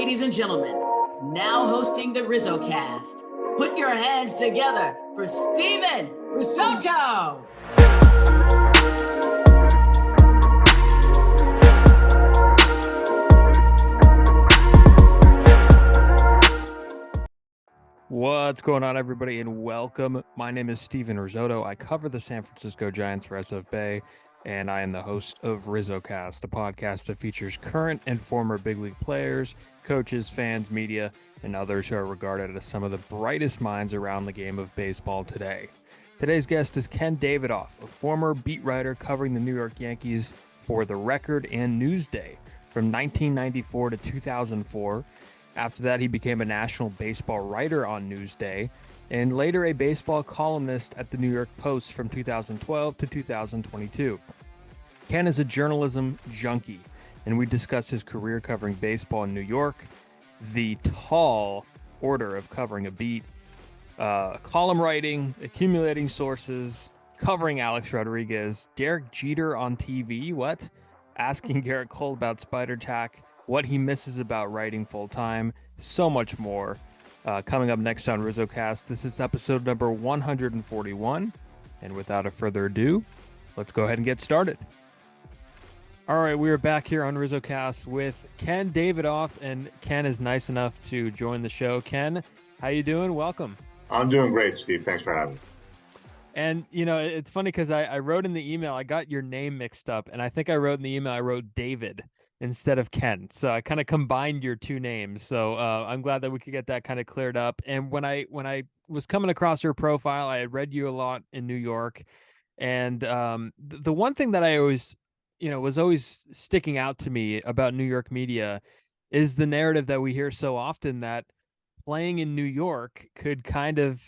ladies and gentlemen, now hosting the RizzoCast, put your hands together for Steven Risotto! What's going on, everybody, and welcome. My name is Steven Risotto. I cover the San Francisco Giants for SF Bay, and I am the host of RizzoCast, a podcast that features current and former big league players, coaches, fans, media, and others who are regarded as some of the brightest minds around the game of baseball today. Today's guest is Ken Davidoff, a former beat writer covering the New York Yankees for The Record and Newsday from 1994 to 2004. After that, he became a national baseball writer on Newsday, and later a baseball columnist at the New York Post from 2012 to 2022. Ken is a journalism junkie, and we discuss his career covering baseball in New York, the tall order of covering a beat, column writing, accumulating sources, covering Alex Rodriguez, Derek Jeter on TV, asking Gerrit Cole about spider tack, what he misses about writing full-time, so much more. Coming up next on RizzoCast, this is episode number 141. And without a further ado, let's go ahead and get started. All right, we are back here on RizzoCast with Ken Davidoff, and Ken is nice enough to join the show. Ken, how you doing? Welcome. I'm doing great, Steve. Thanks for having me. And, you know, it's funny because I wrote in the email, I got your name mixed up, and I think I wrote in the email, I wrote David instead of Ken. So I kind of combined your two names. So I'm glad that we could get that kind of cleared up. And when I was coming across your profile, I had read you a lot in New York. And the one thing that I always, was always sticking out to me about New York media is the narrative that we hear so often that playing in New York could kind of,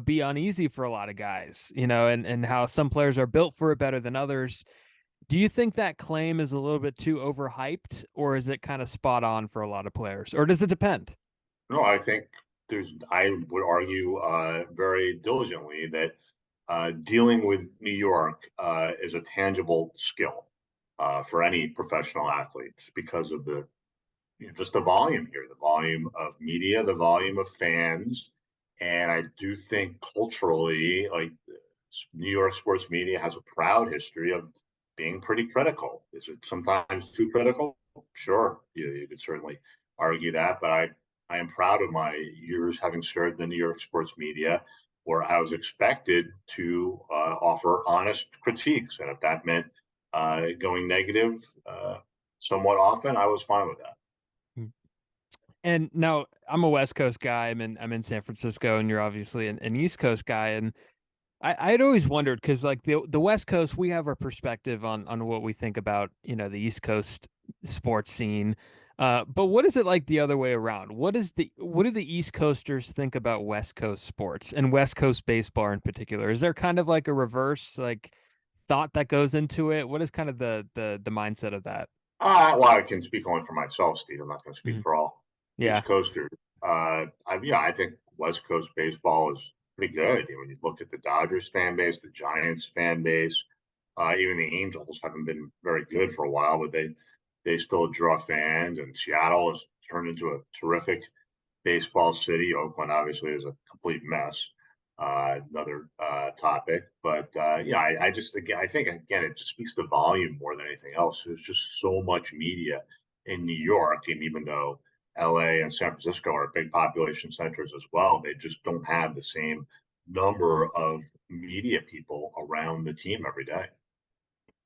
be uneasy for a lot of guys, and how some players are built for it better than others. Do you think that claim is a little bit too overhyped, or is it kind of spot on for a lot of players, or does it depend? No, I think I would argue very diligently that dealing with New York is a tangible skill for any professional athlete because of just the volume here, the volume of media, the volume of fans. And I do think culturally, like New York sports media has a proud history of being pretty critical. Is it sometimes too critical? Sure, you could certainly argue that, but I am proud of my years having served the New York sports media, where I was expected to offer honest critiques, and if that meant going negative somewhat often, I was fine with that. And now I'm a West Coast guy. I'm in San Francisco, and you're obviously an East Coast guy. And I'd always wondered, because like the West Coast, we have our perspective on what we think about, the East Coast sports scene. But what is it like the other way around? What do the East Coasters think about West Coast sports and West Coast baseball in particular? Is there kind of like a reverse like thought that goes into it? What is kind of the mindset of that? Well, I can speak only for myself, Steve. I'm not going to speak for all Yeah. East Coasters. I think West Coast baseball is pretty good. When you look at the Dodgers fan base, the Giants fan base, even the Angels haven't been very good for a while, but they still draw fans. And Seattle has turned into a terrific baseball city. Oakland obviously is a complete mess. Another topic, but I think again it just speaks to volume more than anything else. There's just so much media in New York, and even though LA and San Francisco are big population centers as well, they just don't have the same number of media people around the team every day.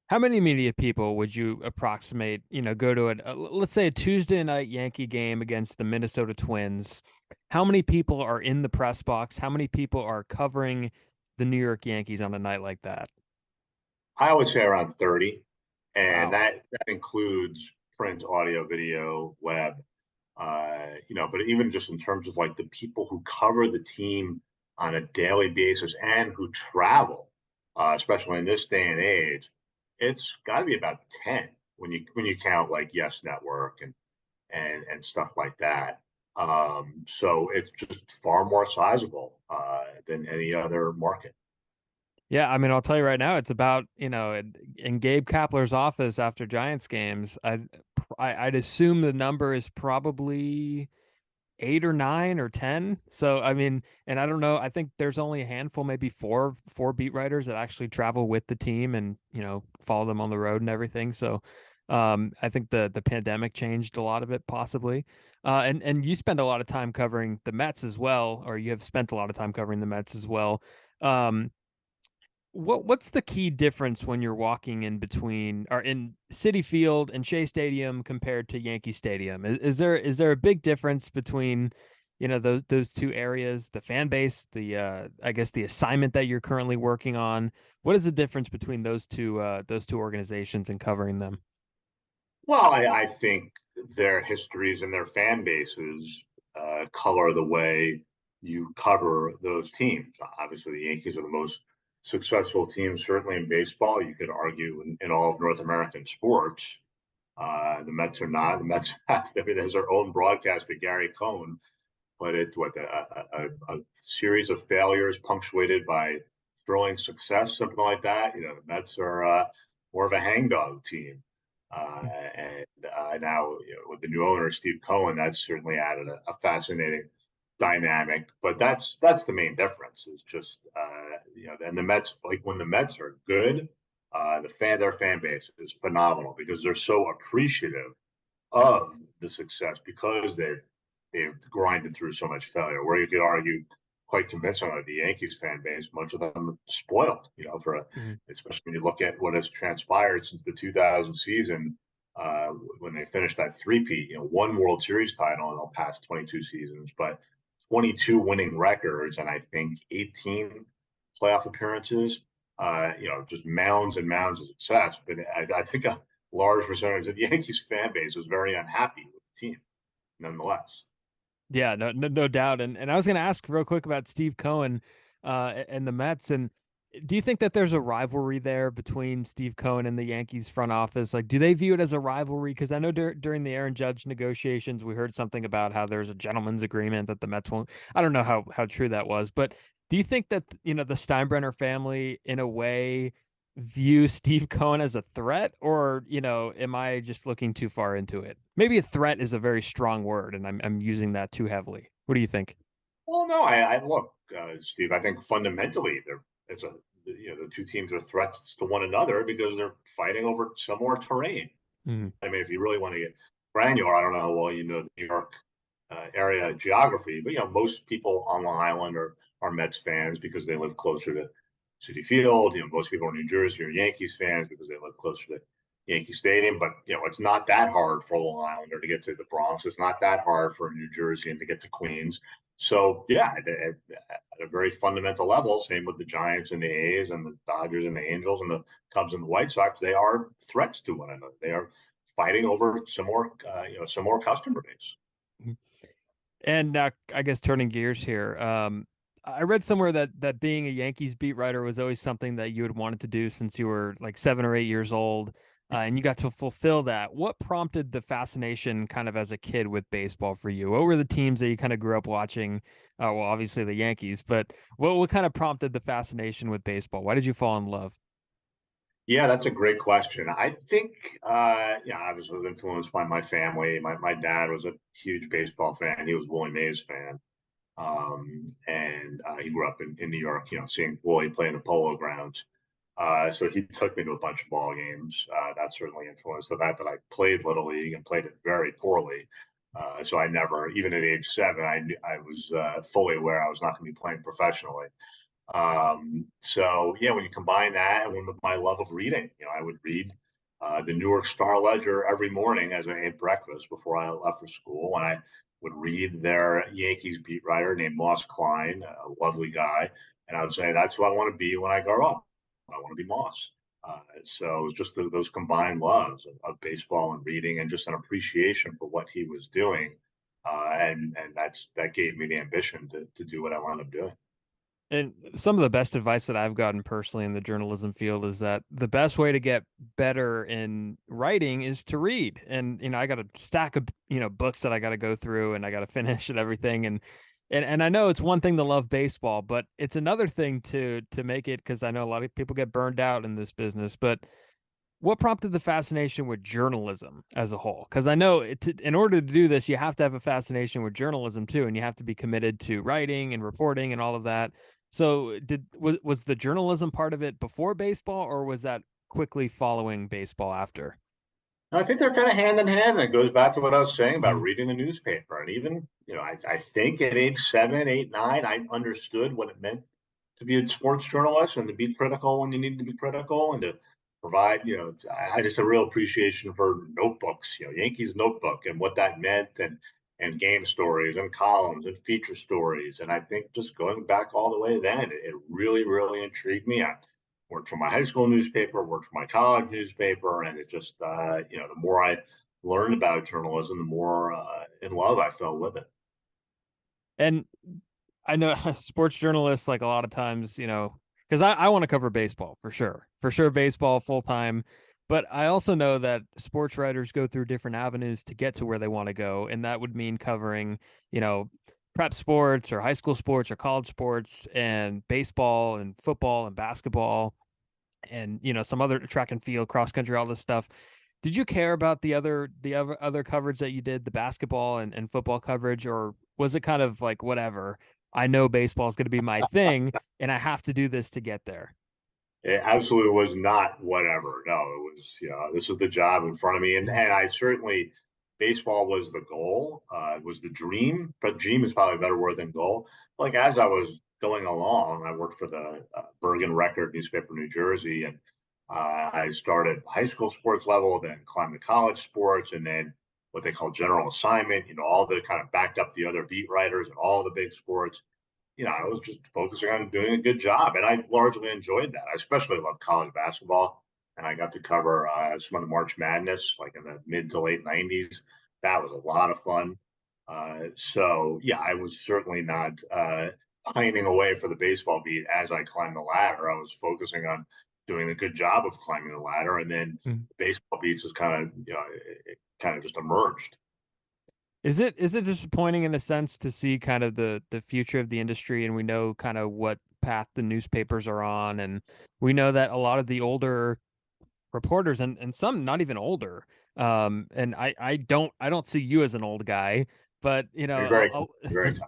How many media people would you approximate, go to let's say a Tuesday night Yankee game against the Minnesota Twins? How many people are in the press box? How many people are covering the New York Yankees on a night like that? I would say around 30, and Wow. that includes print, audio, video, web. But even just in terms of like the people who cover the team on a daily basis and who travel, especially in this day and age, it's got to be about 10 when you count like Yes Network and stuff like that. So it's just far more sizable than any other market. Yeah, I mean, I'll tell you right now, it's about, in Gabe Kapler's office after Giants games, I'd assume the number is probably 8 or 9 or 10. So I mean, and I don't know, I think there's only a handful, maybe four beat writers that actually travel with the team and, follow them on the road and everything. So I think the pandemic changed a lot of it possibly. And you spend a lot of time covering the Mets as well, or you have spent a lot of time covering the Mets as well. Um, what's the key difference when you're walking in between or in Citi Field and Shea Stadium compared to Yankee Stadium? Is there a big difference between, those two areas, the fan base, the I guess the assignment that you're currently working on? What is the difference between those two organizations and covering them? Well, I think their histories and their fan bases color the way you cover those teams. Obviously, the Yankees are the most successful team, certainly in baseball. You could argue in all of North American sports. The Mets are not. The Mets have, I mean, has their own broadcaster, Gerrit Cole, but a series of failures punctuated by thrilling success, something like that. The Mets are more of a hangdog team. And now, with the new owner, Steve Cohen, that's certainly added a fascinating dynamic. But that's the main difference. Is just and the Mets, like when the Mets are good, their fan base is phenomenal because they're so appreciative of the success because they've grinded through so much failure. Where you could argue quite convincingly the Yankees fan base, much of them are spoiled, Mhm. especially when you look at what has transpired since the 2000 season, when they finished that three-peat, one World Series title in the past 22 seasons, but 22 winning records and I think 18 playoff appearances, just mounds and mounds of success. But I think a large percentage of the Yankees fan base was very unhappy with the team, nonetheless. Yeah, no doubt. And I was going to ask real quick about Steve Cohen and the Mets. And do you think that there's a rivalry there between Steve Cohen and the Yankees front office? Like, do they view it as a rivalry? Because I know during the Aaron Judge negotiations, we heard something about how there's a gentleman's agreement that the Mets won't. I don't know how true that was, but do you think that the Steinbrenner family, in a way, view Steve Cohen as a threat, or am I just looking too far into it? Maybe a threat is a very strong word, and I'm using that too heavily. What do you think? Well, no, I look, Steve. I think fundamentally, it's a the two teams are threats to one another because they're fighting over similar terrain. Mhm. I mean, if you really want to get granular, I don't know how well you know the New York area geography, but most people on Long Island are Mets fans because they live closer to Citi Field. Most people in New Jersey are Yankees fans because they live closer to Yankee Stadium. But it's not that hard for a Long Islander to get to the Bronx. It's not that hard for a New Jerseyan to get to Queens. So yeah, at a very fundamental level, same with the Giants and the A's and the Dodgers and the Angels and the Cubs and the White Sox. They are threats to one another. They are fighting over similar customer base. And I guess turning gears here, I read somewhere that being a Yankees beat writer was always something that you had wanted to do since you were like 7 or 8 years old, and you got to fulfill that. What prompted the fascination, kind of as a kid, with baseball for you? What were the teams that you kind of grew up watching? Well, obviously the Yankees, but what kind of prompted the fascination with baseball? Why did you fall in love? Yeah, that's a great question. I think, I was influenced by my family. My dad was a huge baseball fan. He was Willie Mays fan. And he grew up in New York, seeing Willie play in the polo grounds. So he took me to a bunch of ball games. That certainly influenced the fact that I played Little League and played it very poorly. So I never, even at age 7, I was fully aware I was not going to be playing professionally. So yeah, when you combine that and with my love of reading, I would read the Newark Star Ledger every morning as I ate breakfast before I left for school, and I would read their Yankees beat writer named Moss Klein, a lovely guy, and I would say that's who I want to be when I grow up. I want to be Moss. So it was just those combined loves of baseball and reading, and just an appreciation for what he was doing, and that gave me the ambition to do what I wound up doing. And some of the best advice that I've gotten personally in the journalism field is that the best way to get better in writing is to read. And I got a stack of books that I got to go through and I got to finish and everything. And I know it's one thing to love baseball, but it's another thing to make it, because I know a lot of people get burned out in this business. But what prompted the fascination with journalism as a whole? Because I know in order to do this, you have to have a fascination with journalism too, and you have to be committed to writing and reporting and all of that. So, was the journalism part of it before baseball, or was that quickly following baseball after? I think they're kind of hand in hand. And it goes back to what I was saying about Mhm. reading the newspaper. And even, I think at age 7, 8, 9, I understood what it meant to be a sports journalist and to be critical when you need to be critical and to provide, I just a real appreciation for notebooks, Yankees notebook and what that meant and game stories and columns and feature stories. And I think just going back all the way then, it really, really intrigued me. I worked for my high school newspaper, worked for my college newspaper, and it just, the more I learned about journalism, the more in love I fell with it. And I know sports journalists, like a lot of times, because I want to cover baseball for sure, baseball full time. But I also know that sports writers go through different avenues to get to where they want to go. And that would mean covering, prep sports or high school sports or college sports and baseball and football and basketball and, some other track and field, cross country, all this stuff. Did you care about the other coverage that you did, the basketball and football coverage, or was it kind of like whatever? I know baseball is going to be my thing, and I have to do this to get there. It absolutely was not whatever. No, it was, this was the job in front of me. And I certainly, baseball was the goal, was the dream, but dream is probably a better word than goal. Like as I was going along, I worked for the Bergen Record newspaper, in New Jersey, and I started high school sports level, then climbed to college sports, and then what they call general assignment, all the kind of backed up the other beat writers and all the big sports. I was just focusing on doing a good job, and I largely enjoyed that. I especially love college basketball, and I got to cover some of the March Madness, like in the mid to late '90s. That was a lot of fun. So yeah, I was certainly not pining away for the baseball beat as I climbed the ladder. I was focusing on doing a good job of climbing the ladder, and then Mhm. baseball beats just kind of, it kind of just emerged. Is it disappointing in a sense to see kind of the future of the industry, and we know kind of what path the newspapers are on, and we know that a lot of the older reporters and some not even older, and I don't see you as an old guy, but You're very, very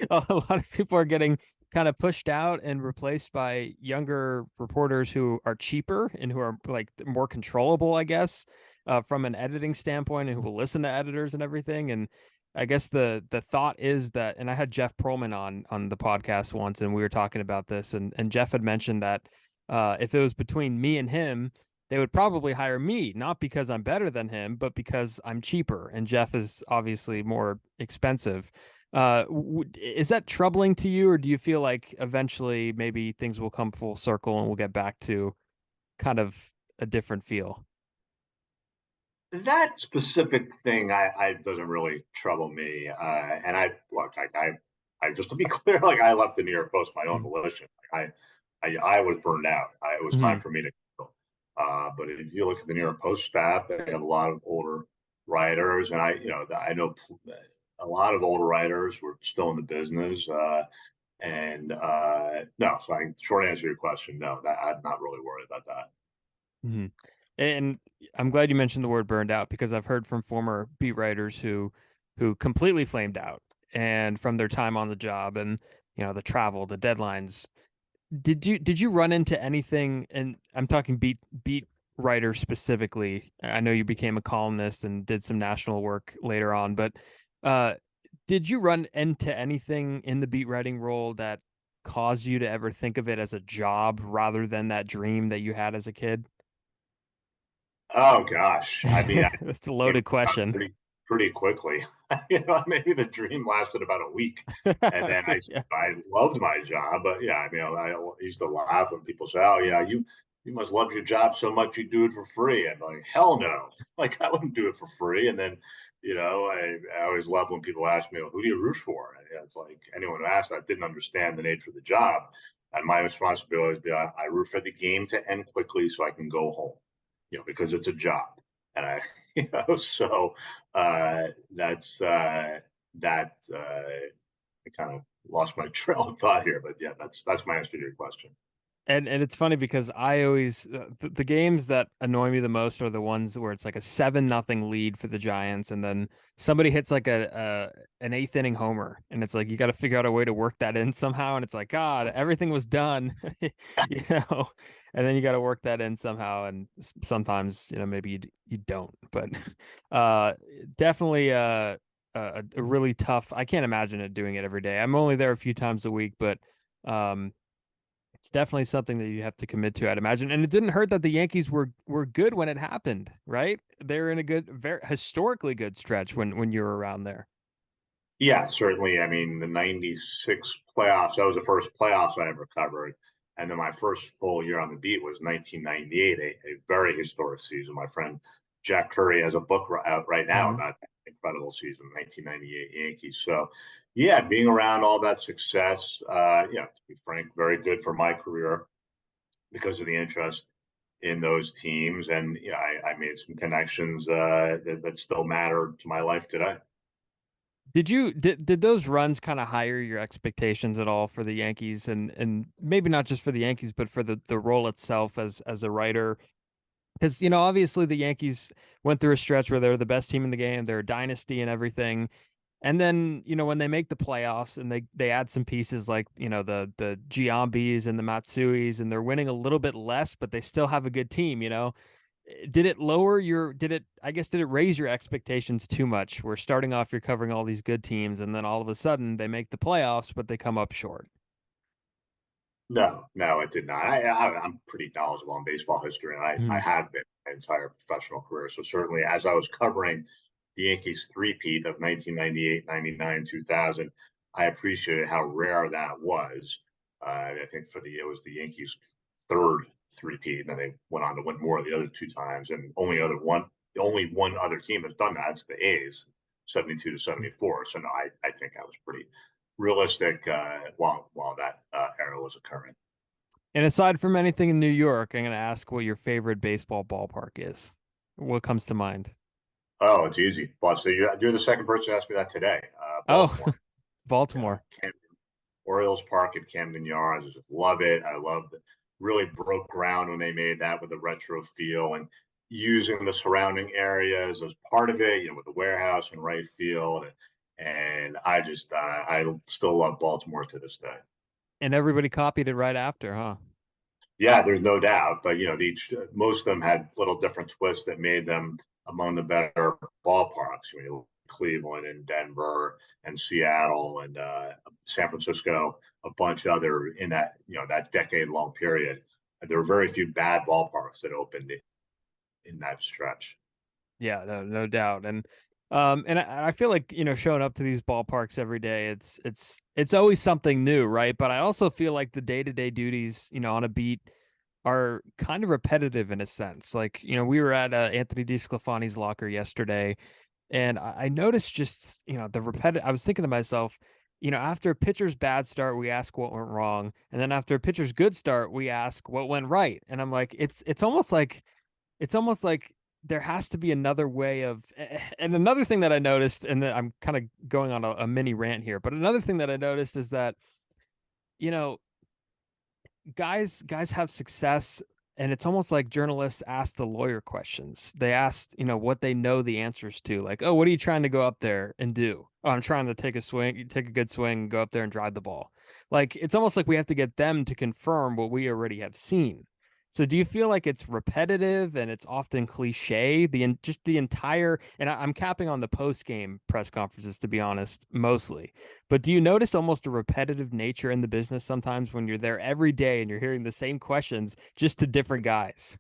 a lot of people are getting kind of pushed out and replaced by younger reporters who are cheaper and who are like more controllable, I guess, from an editing standpoint, and who will listen to editors and everything. And I guess the thought is that, and I had Jeff Pearlman on the podcast once, and we were talking about this, and Jeff had mentioned that if it was between me and him, they would probably hire me, not because I'm better than him, but because I'm cheaper, and Jeff is obviously more expensive. Is that troubling to you, or do you feel like eventually maybe things will come full circle and we'll get back to kind of a different feel? that specific thing I doesn't really trouble me. And I look, I just to be clear, like I left the New York Post my own volition. I was burned out. It was time Mm-hmm. for me to go. But if you look at the New York Post staff, they have a lot of older writers, and I know a lot of older writers who are still in the business. And no, so short answer to your question, no, that I'm not really worried about that. Mm-hmm. And I'm glad you mentioned the word burned out, because I've heard from former beat writers who completely flamed out and from their time on the job, and the travel, the deadlines. Did you run into anything? And I'm talking beat writer specifically. I know you became a columnist and did some national work later on, but uh, did you run into anything in the beat writing role that caused you to ever think of it as a job rather than that dream that you had as a kid? Oh gosh, I mean, That's a gave loaded up question. pretty quickly. Maybe the dream lasted about a week, and then Yeah. I loved my job. But yeah, I mean, I used to laugh when people say, "Oh yeah, you must love your job so much you do it for free." I'm like, hell no, like I wouldn't do it for free. And then I always love when people ask me, well, "Who do you root for?" And it's like anyone who asked that didn't understand the nature of the job. And my responsibility is, I root for the game to end quickly so I can go home, because it's a job. And so that's that. I kind of lost my trail of thought here, but yeah, that's my answer to your question. And it's funny because I always the games that annoy me the most are the ones where it's like a 7-0 lead for the Giants, and then somebody hits like an eighth inning homer, and it's like you got to figure out a way to work that in somehow, and it's like God, everything was done, you know, and then you got to work that in somehow, and sometimes maybe you don't, but uh, definitely a really tough. I can't imagine it doing it every day. I'm only there a few times a week, but um it's definitely something that you have to commit to, I'd imagine. And it didn't hurt that the Yankees were good when it happened, right? They were in a good, very historically good stretch when you were around there. Yeah, certainly. I mean, the '96 playoffs, that was the first playoffs I ever covered. And then my first full year on the beat was 1998, a very historic season. My friend Jack Curry has a book out right now Mhm. about that incredible season, 1998 Yankees. So, yeah, being around all that success, yeah, to be frank, very good for my career because of the interest in those teams. And yeah, I made some connections that still matter to my life today. Did those runs kind of higher your expectations at all for the Yankees, and maybe not just for the Yankees, but for the role itself as a writer? Because obviously the Yankees went through a stretch where they were the best team in the game, they're a dynasty and everything. And then, when they make the playoffs and they add some pieces like, the Giambis and the Matsuis, and they're winning a little bit less, but they still have a good team. Did it lower your did it raise your expectations too much? We're starting off, you're covering all these good teams, and then all of a sudden they make the playoffs, but they come up short. No, no, it did not. I'm pretty knowledgeable in baseball history, and I Mhm. have been my entire professional career. So certainly, as I was covering the Yankees three-peat of 1998, 99, 2000, I appreciated how rare that was. I think it was the Yankees' third three-peat, and then they went on to win more the other two times. And the only one other team has done that. It's the A's, 72 to 74. So no, I think that was pretty realistic while that era was occurring. And aside from anything in New York, I'm going to ask what your favorite baseball ballpark is. What comes to mind? Oh, it's easy. But so you're the second person to ask me that today. Oh, Baltimore, Baltimore. Camden, Orioles Park at Camden Yards. I just love it. I love it. Really broke ground when they made that with the retro feel and using the surrounding areas as part of it. With the warehouse and right field, and I still love Baltimore to this day. And everybody copied it right after, huh? Yeah, there's no doubt. But most of them had little different twists that made them among the better ballparks. Cleveland and Denver and Seattle and San Francisco, a bunch other in that decade long period. There were very few bad ballparks that opened in that stretch. Yeah, no doubt. And I feel like, showing up to these ballparks every day, it's always something new, right? But I also feel like the day-to-day duties, on a beat are kind of repetitive in a sense. Like, we were at Anthony DeSclafani's locker yesterday, and I noticed just, the repetitive. I was thinking to myself, after a pitcher's bad start, we ask what went wrong, and then after a pitcher's good start, we ask what went right. And I'm like, it's almost like there has to be another way of. And another thing that I noticed, and then I'm kind of going on a mini rant here, but another thing that I noticed is that, you know, guys have success, and it's almost like journalists ask the lawyer questions. They ask, what they know the answers to, like, oh, what are you trying to go up there and do? Oh, I'm trying to take a good swing, and go up there and drive the ball. Like, it's almost like we have to get them to confirm what we already have seen. So do you feel like it's repetitive and it's often cliche? Just the entire, and I'm capping on the post game press conferences, to be honest, mostly. But do you notice almost a repetitive nature in the business sometimes when you're there every day and you're hearing the same questions just to different guys?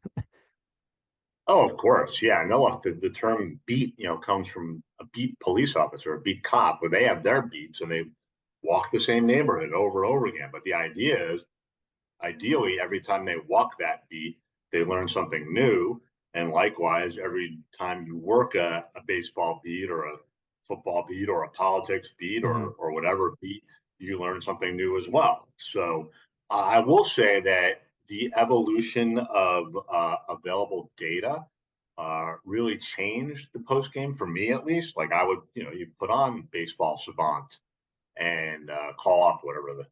Oh, of course. Yeah. No, look, the term beat, comes from a beat police officer, a beat cop, where they have their beats and they walk the same neighborhood over and over again. But the idea is, ideally, every time they walk that beat, they learn something new. And likewise, every time you work a baseball beat or a football beat or a politics beat Hmm. or whatever beat, you learn something new as well. So I will say that the evolution of available data really changed the post game for me, at least. Like I would, you put on Baseball Savant and call up whatever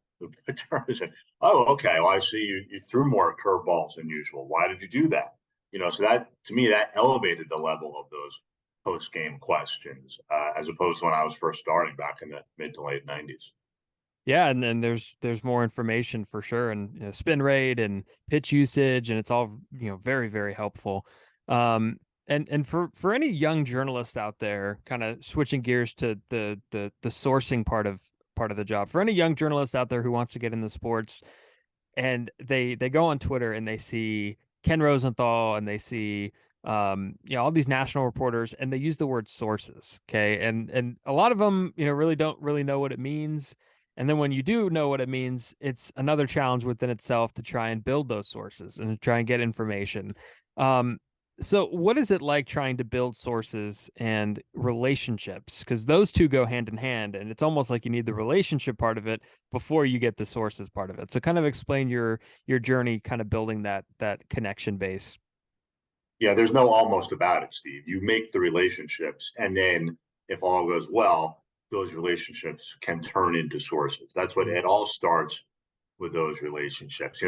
the term said, oh, okay, well, I see you threw more curveballs than usual. Why did you do that? So that, to me, that elevated the level of those post-game questions, as opposed to when I was first starting back in the mid to late 90s. Yeah, and then there's more information for sure, and spin rate and pitch usage, and it's all very very helpful. And for any young journalist out there, kind of switching gears to the sourcing part of the job, for any young journalist out there who wants to get into sports, and they go on Twitter and they see Ken Rosenthal and they see all these national reporters, and they use the word sources, okay, and a lot of them really don't really know what it means. And then when you do know what it means, it's another challenge within itself to try and build those sources and to try and get information. um so what is it like trying to build sources and relationships, because those two go hand in hand, and it's almost like you need the relationship part of it before you get the sources part of it. So kind of explain your journey kind of building that connection base. Yeah, there's no almost about it, Steve. You make the relationships, and then if all goes well, those relationships can turn into sources. That's what it all starts with, those relationships.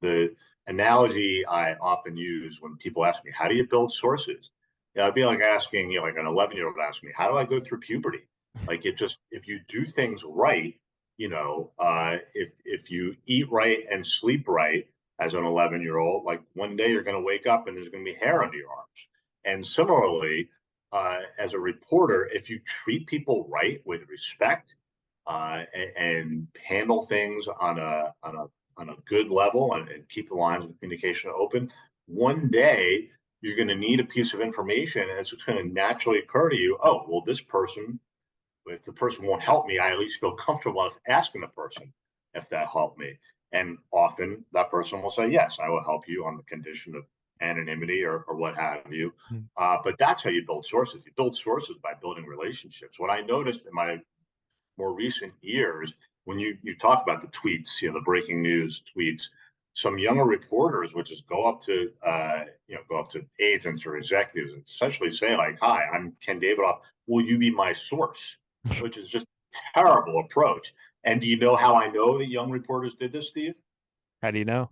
The analogy I often use when people ask me, "How do you build sources?" Yeah, it'd be like asking, like an 11-year-old ask me, "How do I go through puberty?" Like, if you do things right, if you eat right and sleep right as an 11-year-old, like one day you're going to wake up and there's going to be hair under your arms. And similarly, as a reporter, if you treat people right with respect, and handle things on a good level, and keep the lines of communication open, one day you're going to need a piece of information, and it's going to naturally occur to you, oh, well, this person, if the person won't help me, I at least feel comfortable enough asking the person if that helped me. And often that person will say, yes, I will help you on the condition of anonymity, or what have you. Mm. But that's how you build sources. You build sources by building relationships. What I noticed in my more recent years, when you talk about the tweets, the breaking news tweets, some younger reporters would just go up to agents or executives and essentially say, like, "Hi, I'm Ken Davidoff. Will you be my source?" Which is just a terrible approach. And do you know how I know that young reporters did this, Steve? How do you know?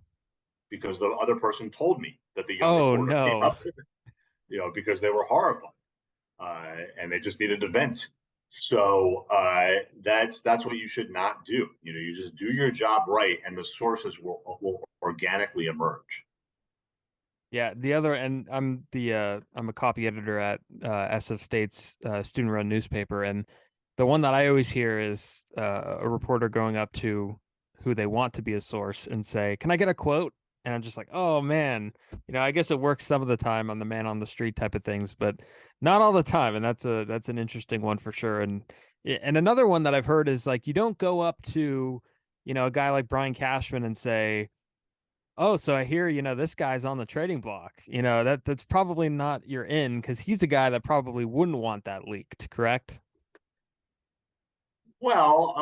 Because the other person told me that the young Oh reporter came no. up to them, because they were horrified, and they just needed to vent. So that's what you should not do. You just do your job right, and the sources will organically emerge. Yeah, the other, and I'm a copy editor at SF State's student run newspaper, and the one that I always hear is a reporter going up to who they want to be a source and say, "Can I get a quote?" And I'm just like, "Oh man, I guess it works some of the time on the man on the street type of things, but not all the time." And that's an interesting one for sure. And another one that I've heard is like, you don't go up to a guy like Brian Cashman and say, "Oh, so I hear, this guy's on the trading block." That's probably not your in, because he's a guy that probably wouldn't want that leaked, correct? Well,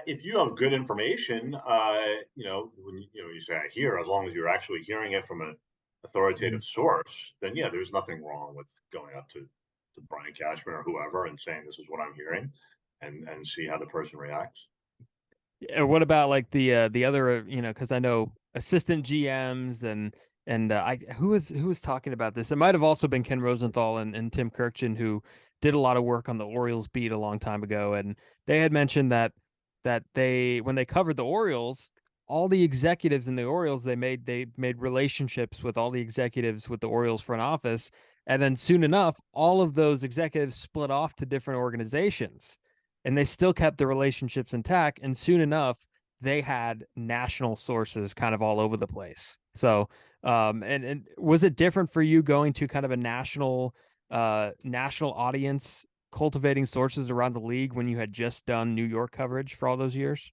if you have good information, when you say "I hear," as long as you're actually hearing it from an Mhm. authoritative source, then yeah, there's nothing wrong with going up to Brian Cashman or whoever and saying, "This is what I'm hearing," and see how the person reacts. What about like the other, because I know assistant GMs and I who was talking about this? It might have also been Ken Rosenthal and Tim Kirkchin, who did a lot of work on the Orioles beat a long time ago, and they had mentioned that they, when they covered the Orioles, all the executives in the Orioles, they made relationships with all the executives with the Orioles front office, and then soon enough, all of those executives split off to different organizations, and they still kept the relationships intact. And soon enough, they had national sources kind of all over the place. So, and was it different for you going to kind of a national audience, cultivating sources around the league when you had just done New York coverage for all those years?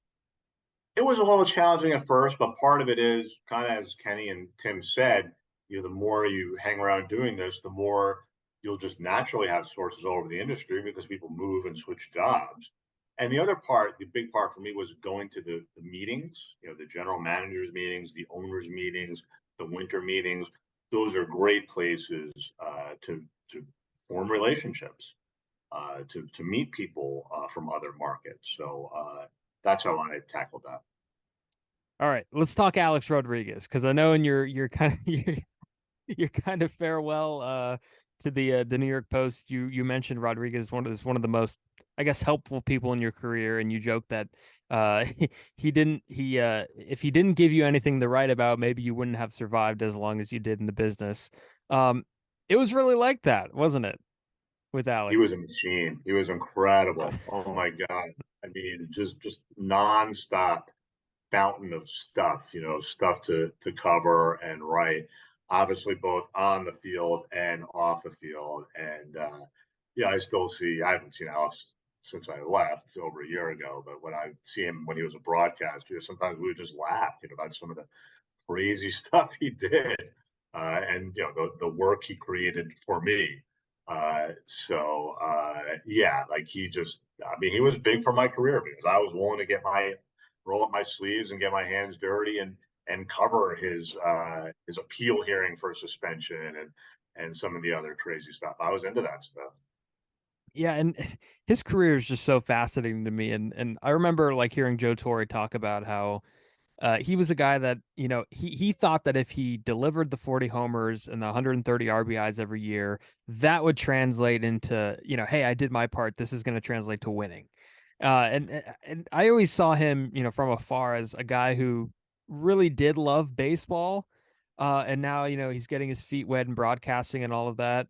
It was a little challenging at first, but part of it is kind of as Kenny and Tim said, the more you hang around doing this, the more you'll just naturally have sources all over the industry because people move and switch jobs. And the other part, the big part for me, was going to the meetings, the general managers meetings, the owners meetings, the winter meetings. Those are great places to form relationships, to meet people from other markets. So that's how I tackled that. All right, let's talk Alex Rodriguez, because I know in your kind of your kind of farewell to the New York Post, you mentioned Rodriguez is one of the most, I guess, helpful people in your career, and you joked that he didn't he if he didn't give you anything to write about, maybe you wouldn't have survived as long as you did in the business. Um, it was really like that, wasn't it, with He was a Alex? machine. He was incredible. Oh my God. I mean, just nonstop fountain of stuff, stuff to cover and write. Obviously, both on the field and off the field. And yeah, I haven't seen Alex since I left over a year ago, but when I see him when he was a broadcaster, sometimes we would just laugh, about some of the crazy stuff he did, and the work he created for me. Yeah, like I mean, he was big for my career because I was willing to roll up my sleeves and get my hands dirty and cover his appeal hearing for suspension and some of the other crazy stuff. I was into that stuff. Yeah, and his career is just so fascinating to me, and I remember like hearing Joe Torre talk about how he was a guy that, he thought that if he delivered the 40 homers and the 130 RBIs every year, that would translate into, hey, I did my part. This is going to translate to winning. And I always saw him, from afar as a guy who really did love baseball. And now, he's getting his feet wet in broadcasting and all of that.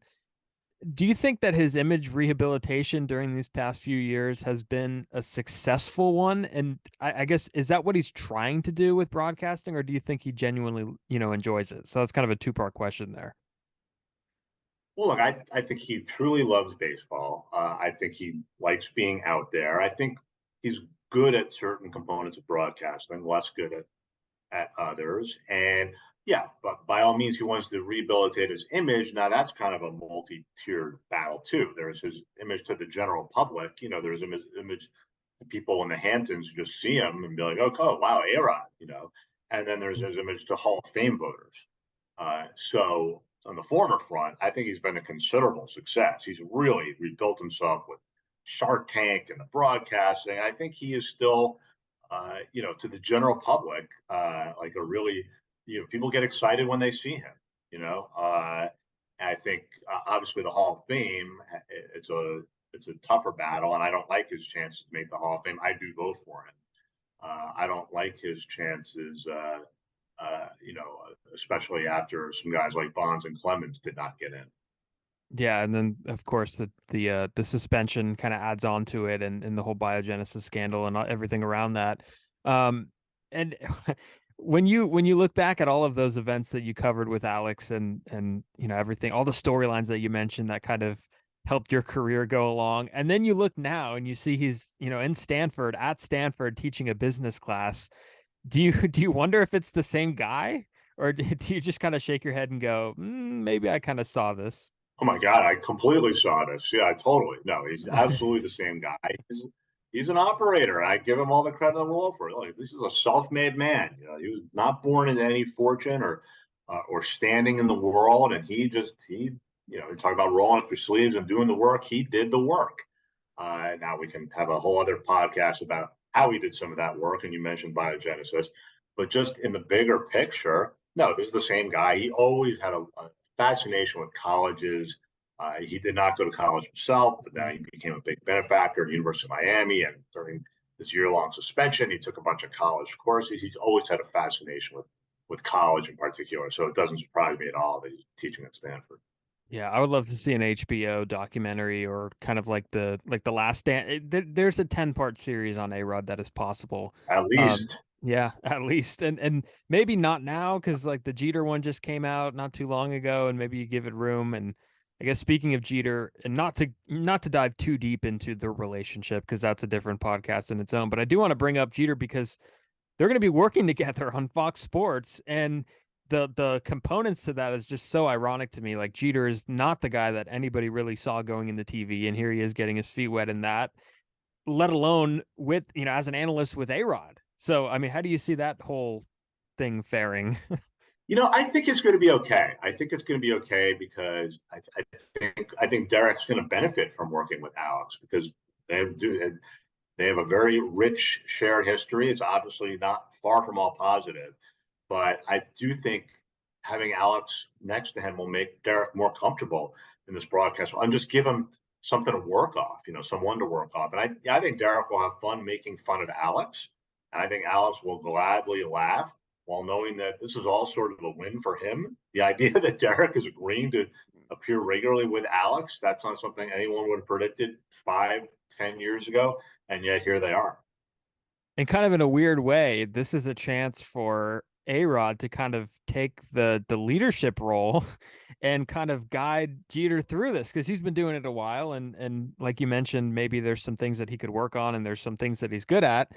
Do you think that his image rehabilitation during these past few years has been a successful one? And I guess, is that what he's trying to do with broadcasting, or do you think he genuinely, enjoys it? So that's kind of a two-part question there. Well, look, I think he truly loves baseball. I think he likes being out there. I think he's good at certain components of broadcasting, less good at others. And yeah, but by all means, he wants to rehabilitate his image. Now, that's kind of a multi-tiered battle, too. There's his image to the general public. There's his image to people in the Hamptons who just see him and be like, oh, wow, A-Rod. And then there's his image to Hall of Fame voters. So on the former front, I think he's been a considerable success. He's really rebuilt himself with Shark Tank and the broadcasting. I think he is still, to the general public, like a really, people get excited when they see him. I think obviously the Hall of Fame, it's a tougher battle, and I don't like his chances to make the Hall of Fame. I do vote for him. I don't like his chances. Especially after some guys like Bonds and Clemens did not get in. Yeah, and then of course the suspension kind of adds on to it, and the whole biogenesis scandal and everything around that. And when you look back at all of those events that you covered with Alex and everything, all the storylines that you mentioned that kind of helped your career go along, and then you look now and you see he's in Stanford at Stanford teaching a business class. Do you wonder if it's the same guy, or do you just kind of shake your head and go, maybe I kind of saw this? Oh my God, I completely saw this. Yeah, totally. No, he's absolutely the same guy. He's an operator. I give him all the credit in the world for it. Like, this is a self-made man. He was not born into any fortune or standing in the world, and he talk about rolling up your sleeves and doing the work. He did the work. Now we can have a whole other podcast about how he did some of that work, and you mentioned biogenesis, but just in the bigger picture, no, this is the same guy. He always had a fascination with colleges. He did not go to college himself, but then he became a big benefactor at the University of Miami. And during this year-long suspension, he took a bunch of college courses. He's always had a fascination with college in particular. So it doesn't surprise me at all that he's teaching at Stanford. Yeah, I would love to see an HBO documentary or kind of like the Last Dance. There's a 10-part series on A-Rod that is possible. At least. Yeah, at least, and maybe not now because like the Jeter one just came out not too long ago, and maybe you give it room. And I guess speaking of Jeter, and not to dive too deep into the relationship because that's a different podcast in its own, but I do want to bring up Jeter because they're going to be working together on Fox Sports, and the components to that is just so ironic to me. Like, Jeter is not the guy that anybody really saw going into TV, and here he is getting his feet wet in that, let alone with, as an analyst with A-Rod. So, I mean, how do you see that whole thing faring? I think it's going to be okay. I think it's going to be okay because I think Derek's going to benefit from working with Alex because They have a very rich shared history. It's obviously not far from all positive, but I do think having Alex next to him will make Derek more comfortable in this broadcast and just give him something to work off, someone to work off. And I think Derek will have fun making fun of Alex. And I think Alex will gladly laugh while knowing that this is all sort of a win for him. The idea that Derek is agreeing to appear regularly with Alex, that's not something anyone would have predicted 5-10 years ago. And yet here they are. And kind of in a weird way, this is a chance for A-Rod to kind of take the leadership role and kind of guide Jeter through this, because he's been doing it a while. And like you mentioned, maybe there's some things that he could work on and there's some things that he's good at.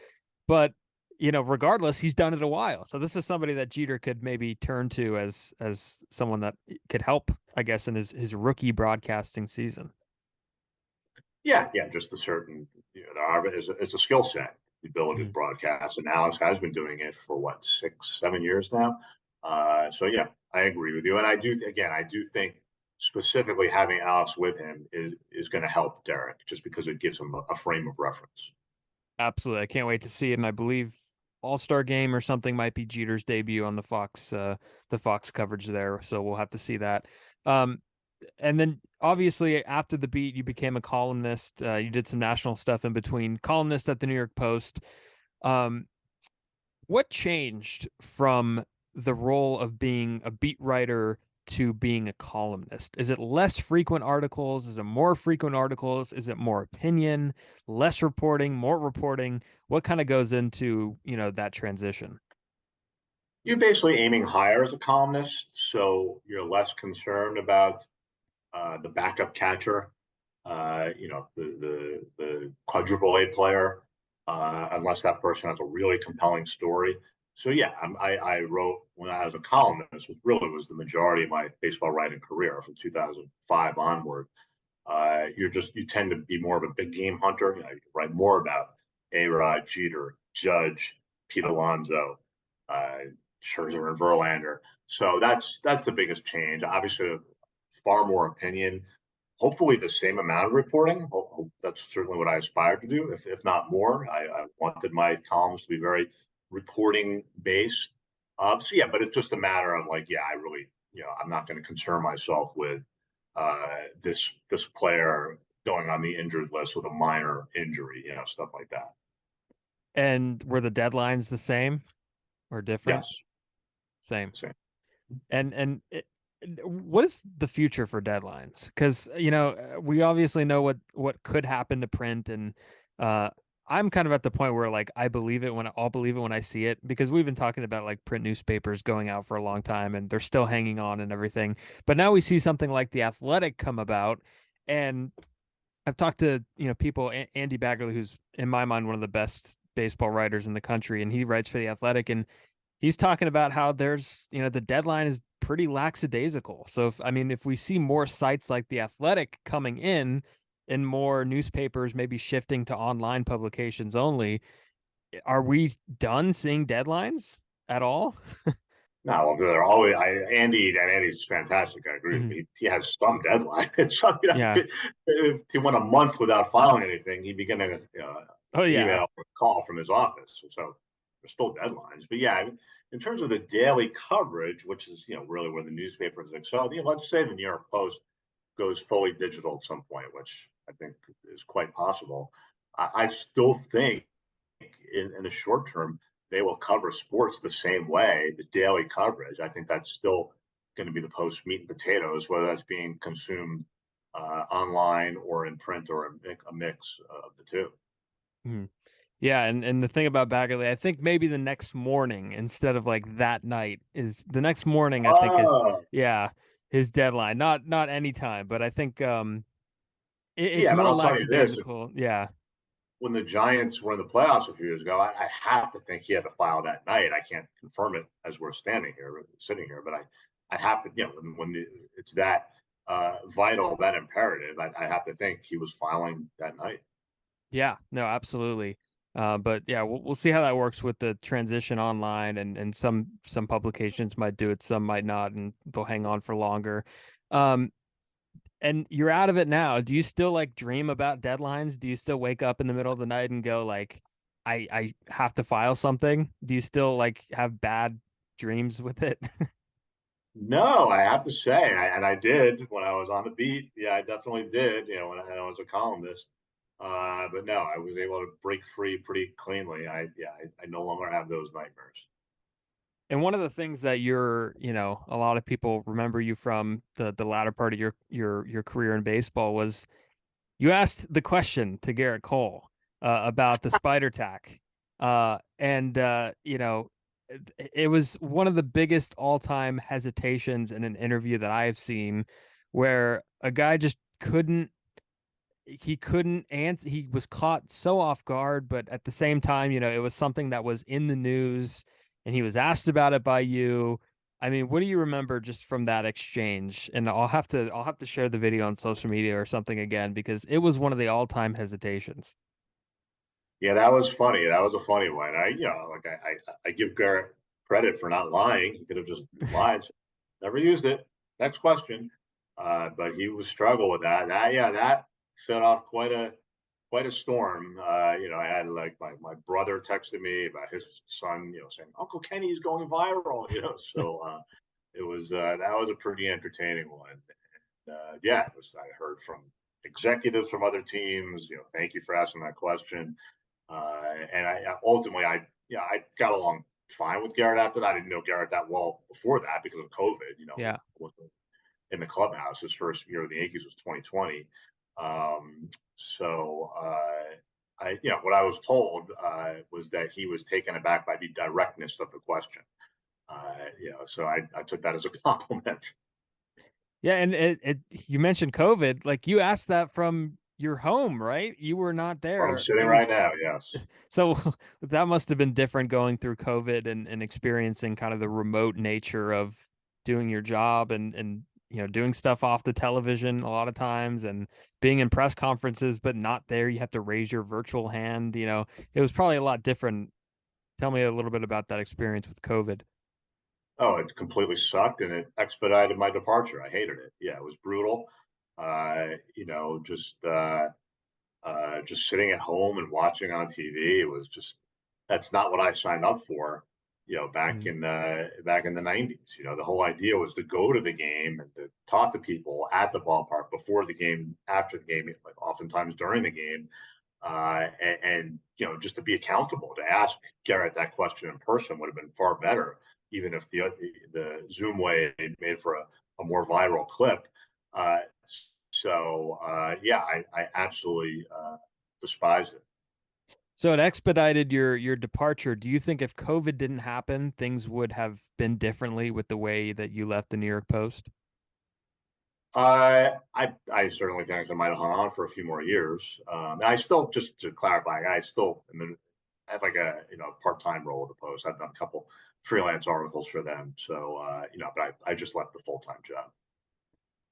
But, regardless, he's done it a while. So this is somebody that Jeter could maybe turn to as someone that could help, I guess, in his rookie broadcasting season. Yeah, just a certain, it's a skill set, the ability to broadcast. And Alex has been doing it for 6-7 years now. So yeah, I agree with you. And I do think specifically having Alex with him is going to help Derek, just because it gives him a frame of reference. Absolutely. I can't wait to see it. And I believe All-Star Game or something might be Jeter's debut on the Fox coverage there. So we'll have to see that. And then obviously after the beat, you became a columnist. You did some national stuff in between, columnist at the New York Post. What changed from the role of being a beat writer to being a columnist? Is it less frequent articles? Is it more frequent articles? Is it more opinion, less reporting, more reporting? What kind of goes into, that transition? You're basically aiming higher as a columnist, so you're less concerned about the backup catcher, the quadruple A player, unless that person has a really compelling story. So yeah, I wrote when I was a columnist, which really was the majority of my baseball writing career from 2005 onward. You tend to be more of a big game hunter. You write more about A-Rod, Jeter, Judge, Pete Alonso, Scherzer, and Verlander. So that's the biggest change. Obviously, far more opinion, hopefully the same amount of reporting. That's certainly what I aspired to do, if not more. I wanted my columns to be very reporting based. So yeah, but it's just a matter of I really, I'm not going to concern myself with this player going on the injured list with a minor injury, stuff like that. And were the deadlines the same or different? Yes. Same. And what is the future for deadlines? Because we obviously know what could happen to print, and I'm kind of at the point where I'll believe it when I see it, because we've been talking about print newspapers going out for a long time and they're still hanging on and everything. But now we see something like The Athletic come about, and I've talked to people, Andy Baggerly, who's in my mind one of the best baseball writers in the country, and he writes for The Athletic, and he's talking about how there's, the deadline is pretty lackadaisical. So if we see more sites like The Athletic coming in and more newspapers maybe shifting to online publications only, are we done seeing deadlines at all? No, they're always. Andy's fantastic. I agree. Mm-hmm. He has some deadline. Yeah. If he went a month without filing anything, he'd be getting email or call from his office. So there's still deadlines. But yeah, in terms of the daily coverage, which is really where the newspapers excel. Let's say the New York Post goes fully digital at some point, which I think is quite possible. I still think in the short term they will cover sports the same way, the daily coverage. I think that's still going to be the Post meat and potatoes, whether that's being consumed online or in print, or a mix of the two. Mm-hmm. Yeah, and the thing about Baggerly, I think maybe the next morning instead of that night is the next morning. I think is his deadline. Not any time, but I think it's more lackadaisical. Yeah. When the Giants were in the playoffs a few years ago, I have to think he had to file that night. I can't confirm it as we're sitting here, but I have to, when it's that vital, that imperative, I have to think he was filing that night. Yeah, no, absolutely. But yeah, we'll see how that works with the transition online, and some publications might do it, some might not, and they'll hang on for longer. And you're out of it now. Do you still like dream about deadlines? Do you still wake up in the middle of the night and go like, I have to file something? Do you still like have bad dreams with it? No, I have to say, and I did when I was on the beat. Yeah, I definitely did. When I was a columnist. But no, I was able to break free pretty cleanly. I no longer have those nightmares. And one of the things that a lot of people remember you from the latter part of your career in baseball was you asked the question to Gerrit Cole about the spider tack. And it was one of the biggest all-time hesitations in an interview that I have seen where a guy just couldn't answer. He was caught so off guard, but at the same time, it was something that was in the news and he was asked about it by you. I mean, what do you remember just from that exchange? And I'll have to share the video on social media or something again because it was one of the all-time hesitations. Yeah, that was funny. That was a funny one. I give Garrett credit for not lying. He could have just lied. Never used it. Next question. But he was struggle with that. That set off quite a storm. I had like my brother texted me about his son, saying Uncle Kenny's going viral. That was a pretty entertaining one. Yeah, I heard from executives from other teams. Thank you for asking that question. And ultimately, I got along fine with Garrett after that. I didn't know Garrett that well before that because of COVID. Yeah. In the clubhouse. His first year with the Yankees was 2020. So what I was told was that he was taken aback by the directness of the question. So I took that as a compliment. Yeah, and you mentioned COVID, like you asked that from your home, right? You were not Where I'm there. sitting It right was now, yes. so that must have been different going through COVID and experiencing kind of the remote nature of doing your job and doing stuff off the television a lot of times and being in press conferences but not there. You have to raise your virtual hand. It was probably a lot different. Tell me a little bit about that experience with COVID. Oh, it completely sucked and it expedited my departure. I hated it. Yeah, it was brutal. Just sitting at home and watching on TV. It was just that's not what I signed up for. Back Mm. in the '90s. The whole idea was to go to the game and to talk to people at the ballpark before the game, after the game, like oftentimes during the game, and just to be accountable. To ask Garrett that question in person would have been far better, even if the Zoom way made for a more viral clip. Uh, I absolutely despise it. So it expedited your departure. Do you think if COVID didn't happen, things would have been differently with the way that you left the New York Post? I certainly think I might have hung on for a few more years. I still, just to clarify, I have like a part time role at the Post. I've done a couple freelance articles for them, so but I just left the full time job.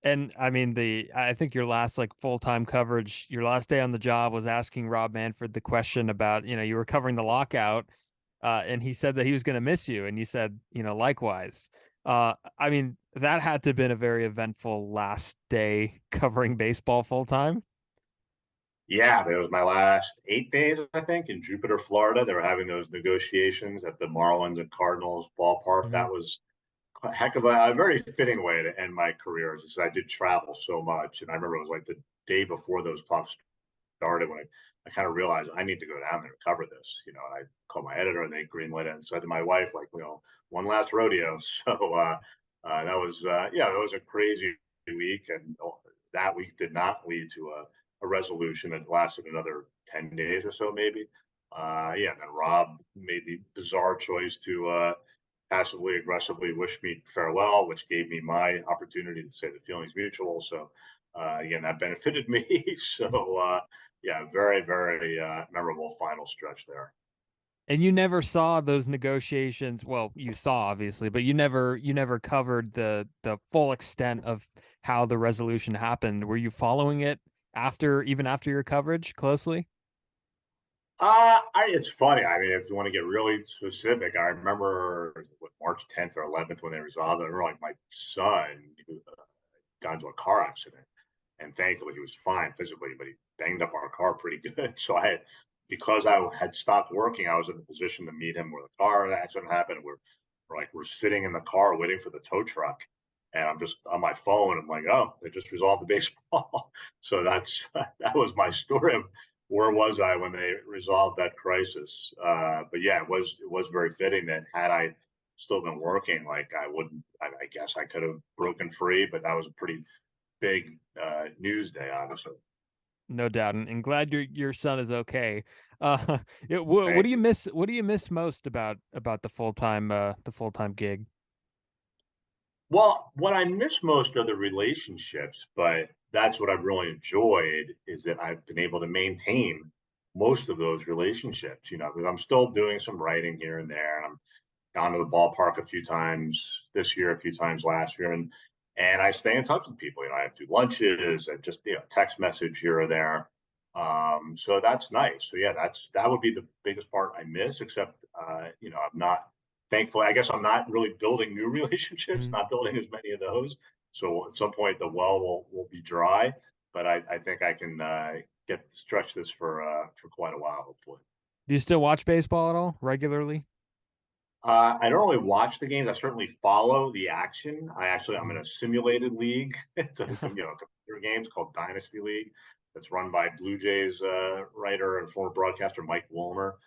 And I mean, I think your last like full-time coverage, your last day on the job was asking Rob Manfred the question about, you were covering the lockout, and he said that he was going to miss you, and you said, likewise. I mean, that had to have been a very eventful last day covering baseball full time. Yeah, but it was my last 8 days, I think, in Jupiter, Florida. They were having those negotiations at the Marlins and Cardinals ballpark. Mm-hmm. That was a heck of a very fitting way to end my career. Because I did travel so much, and I remember it was like the day before those talks started when I kind of realized I need to go down there and cover this. And I called my editor and they greenlit it and said to my wife, like, one last rodeo. That was it was a crazy week, and that week did not lead to a resolution that lasted another 10 days or so, maybe. And then Rob made the bizarre choice to passively aggressively wish me farewell, which gave me my opportunity to say the feeling's mutual. So again, that benefited me. Very, very memorable final stretch there. And you never saw those negotiations. Well, you saw obviously, but you never covered the full extent of how the resolution happened. Were you following it even after your coverage closely? It's funny. I mean, if you want to get really specific, I remember March 10th or 11th when they resolved it. I remember like my son who got into a car accident. and thankfully he was fine physically, but he banged up our car pretty good. So because I had stopped working, I was in a position to meet him where the car accident happened. We're sitting in the car waiting for the tow truck, and I'm just on my phone. I'm like, oh, they just resolved the baseball. So that was my story of where was I when they resolved that crisis. But yeah, it was very fitting that had I still been working, like I wouldn't. I guess I could have broken free, but that was a pretty big news day, obviously. No doubt, and glad your son is okay. Uh, what do Thank you you. miss? What do you miss most about the full time gig? Well, what I miss most are the relationships, but that's what I've really enjoyed is that I've been able to maintain most of those relationships, because I'm still doing some writing here and there. And I'm gone to the ballpark a few times this year, a few times last year, and I stay in touch with people. I do lunches and just text message here or there. So that's nice. So yeah, that would be the biggest part I miss. Except I'm not thankful. I guess I'm not really building new relationships, Mm. not building as many of those. So at some point the well will be dry, but I think I can get stretch this for quite a while, hopefully. Do you still watch baseball at all regularly? I don't really watch the games. I certainly follow the action. I'm in Mm. a simulated league. It's a computer games called Dynasty League. That's run by Blue Jays writer and former broadcaster Mike Wilmer.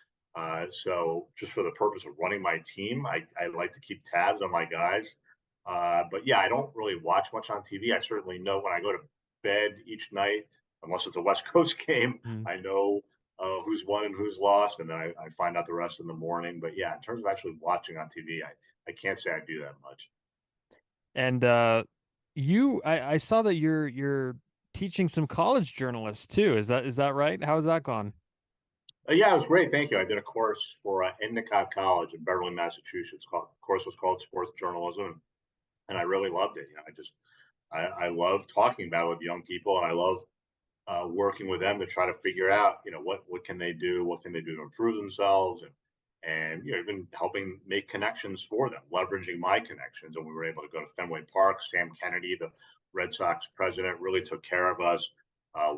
So just for the purpose of running my team, I like to keep tabs on my guys. But yeah, I don't really watch much on TV. I certainly know when I go to bed each night, unless it's a West Coast game, Mm. I know who's won and who's lost, and then I find out the rest in the morning. But yeah, in terms of actually watching on TV, I can't say I do that much. And I saw that you're teaching some college journalists too. Is that right? How's that gone? Yeah, it was great. Thank you. I did a course for Endicott College in Beverly, Massachusetts. Course was called Sports Journalism, and I really loved it. I love talking about it with young people, and I love working with them to try to figure out, what can they do, what can they do to improve themselves, and even helping make connections for them, leveraging my connections. And we were able to go to Fenway Park. Sam Kennedy, the Red Sox president, really took care of us,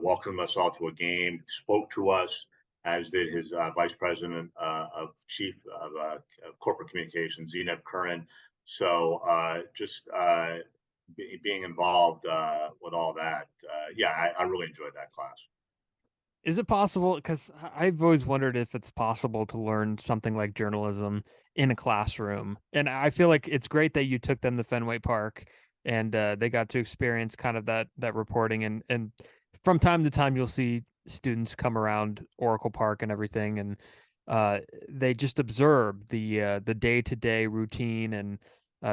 welcomed us all to a game, spoke to us, as did his vice president of chief of corporate communications, Zeneb Curran. So just being involved with all that, yeah, I really enjoyed that class. Is it possible? Because I've always wondered if it's possible to learn something like journalism in a classroom. And I feel like it's great that you took them to Fenway Park and they got to experience kind of that reporting. And from time to time, you'll see students come around Oracle Park and everything, and uh, they just observe the day-to-day routine, and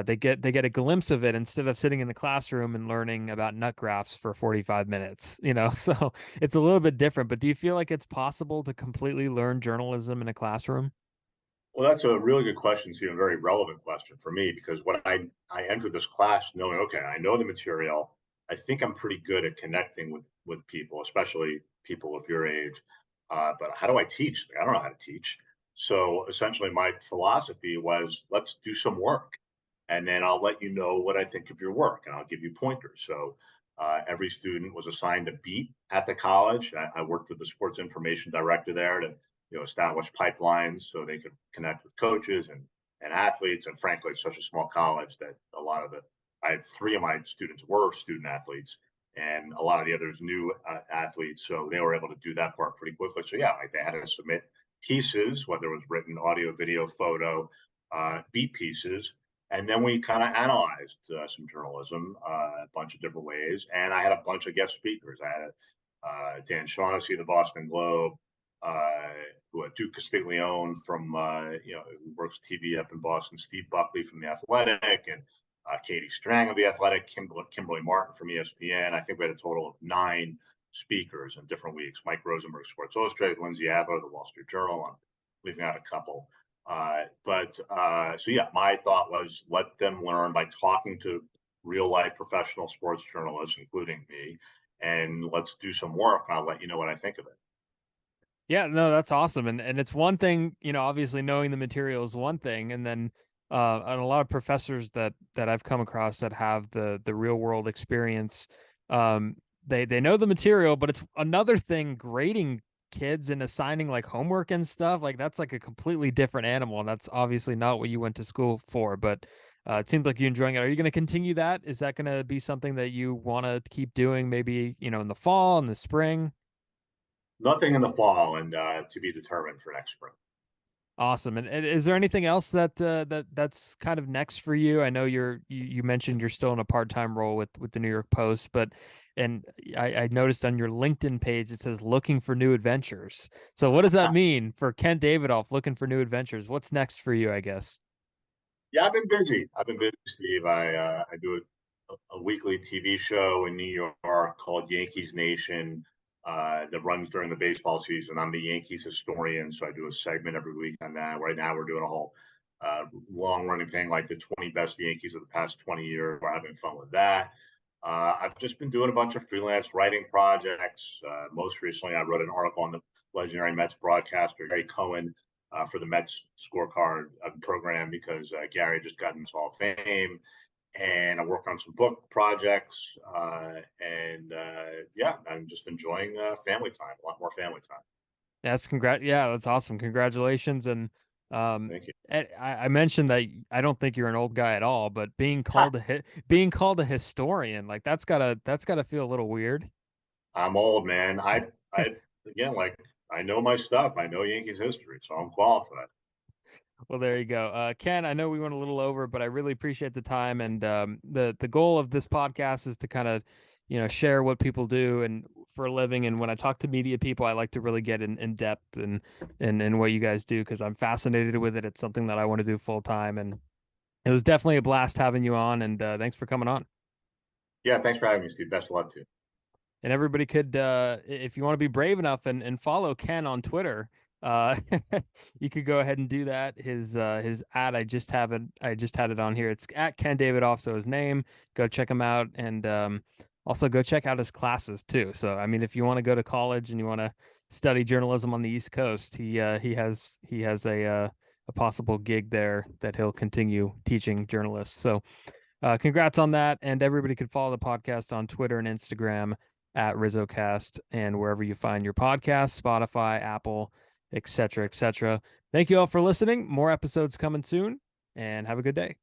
they get a glimpse of it instead of sitting in the classroom and learning about nut graphs for 45 minutes. So it's a little bit different, but do you feel like it's possible to completely learn journalism in a classroom? Well, that's a really good question, Steve, a very relevant question for me because what I entered this class knowing, okay, I know the material. I think I'm pretty good at connecting with people, especially people of your age. But how do I teach? I don't know how to teach. So essentially, my philosophy was, let's do some work, and then I'll let you know what I think of your work, and I'll give you pointers. So every student was assigned a beat at the college. I worked with the sports information director there to establish pipelines so they could connect with coaches and athletes. And frankly, it's such a small college that I had three of my students were student athletes, and a lot of the others new athletes. So they were able to do that part pretty quickly. So yeah, like they had to submit pieces, whether it was written, audio, video, photo, beat pieces. And then we kind of analyzed some journalism a bunch of different ways. And I had a bunch of guest speakers. I had Dan Shaughnessy, the Boston Globe, uh, who Duke Castiglione from who works TV up in Boston, Steve Buckley from the Athletic, and Katie Strang of the Athletic, Kimberly Martin from ESPN. I think we had a total of 9 speakers in different weeks. Mike Rosenberg, Sports Illustrated, Lindsay Adler, the Wall Street Journal. I'm leaving out a couple. So yeah, my thought was let them learn by talking to real life professional sports journalists, including me, and let's do some work. And I'll let you know what I think of it. Yeah, no, that's awesome. And it's one thing, obviously knowing the material is one thing, and then and a lot of professors that I've come across that have the real world experience, they know the material, but it's another thing grading kids and assigning like homework and stuff. Like that's like a completely different animal, and that's obviously not what you went to school for. But it seems like you're enjoying it. Are you going to continue that? Is that going to be something that you want to keep doing? Maybe in the fall and the spring. Nothing in the fall, and to be determined for next spring. Awesome. And is there anything else that's kind of next for you? I know you mentioned you're still in a part-time role with the New York Post, but and I noticed on your LinkedIn page it says looking for new adventures. So what does that mean for Ken Davidoff looking for new adventures? What's next for you, I guess? Yeah, I've been busy. Steve. I do a weekly TV show in New York called Yankees Nation that runs during the baseball season. I'm the Yankees historian, so I do a segment every week on that. Right now, we're doing a whole long running thing like the 20 best Yankees of the past 20 years. We're having fun with that. I've just been doing a bunch of freelance writing projects. Most recently, I wrote an article on the legendary Mets broadcaster Gerrit Cole for the Mets scorecard program because Gary just got into Hall of Fame. And I work on some book projects. Yeah, I'm just enjoying family time, a lot more family time. Yeah, that's awesome. Congratulations. And Thank you. I mentioned that I don't think you're an old guy at all, but being called a historian, like that's gotta feel a little weird. I'm old, man. I again, like I know my stuff. I know Yankees history, so I'm qualified. Well, there you go. Ken, I know we went a little over, but I really appreciate the time. And the goal of this podcast is to kind of, share what people do and for a living. And when I talk to media people, I like to really get in depth and what you guys do because I'm fascinated with it. It's something that I want to do full time. And it was definitely a blast having you on. And thanks for coming on. Yeah, thanks for having me, Steve. Best of luck to you. And everybody could if you want to be brave enough and follow Ken on Twitter, uh you could go ahead and do that. His ad, I just had it on here. It's at Ken Davidoff, so his name. Go check him out, and also go check out his classes too. So I mean, if you want to go to college and you want to study journalism on the East Coast, he has a possible gig there that he'll continue teaching journalists. So congrats on that. And everybody could follow the podcast on Twitter and Instagram at RizzoCast and wherever you find your podcasts, Spotify, Apple, etc., etc. Thank you all for listening. More episodes coming soon, and have a good day.